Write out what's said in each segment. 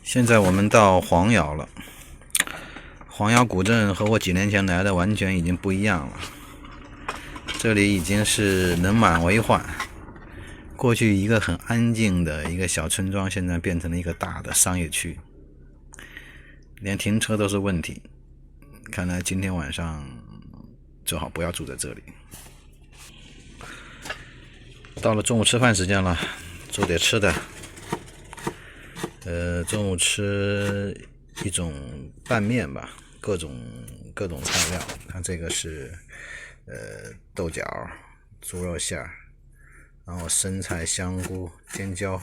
现在我们到黄窑了，黄窑古镇和我几年前来的完全已经不一样了。这里已经是人满为患，过去一个很安静的一个小村庄，现在变成了一个大的商业区，连停车都是问题。看来今天晚上最好不要住在这里。到了中午吃饭时间了，做点吃的。中午吃一种拌面吧，各种菜料。它这个是豆角、猪肉馅儿，然后生菜、香菇、尖椒，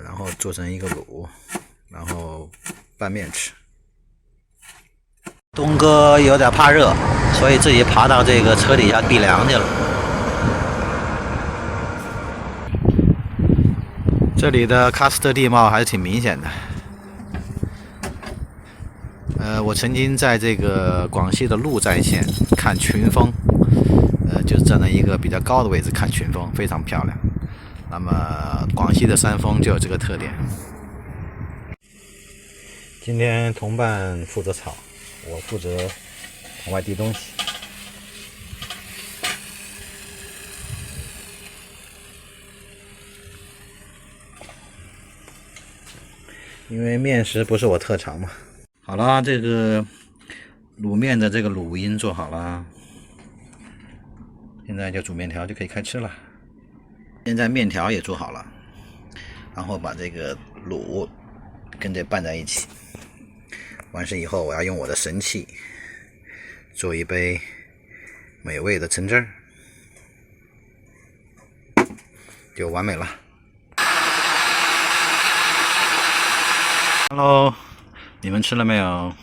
然后做成一个卤，然后拌面吃。东哥有点怕热，所以自己爬到这个车底下避凉去了。这里的喀斯特地貌还是挺明显的。我曾经在这个广西的鹿寨县看群峰，就站在一个比较高的位置看群峰，非常漂亮。那么广西的山峰就有这个特点。今天同伴负责炒，我负责往外递东西。因为面食不是我特长嘛。好了，这个卤面的这个卤音做好了，现在就煮面条就可以开吃了。现在面条也做好了，然后把这个卤跟这拌在一起。完事以后，我要用我的神器做一杯美味的橙汁儿，就完美了。Hello， 你们吃了没有？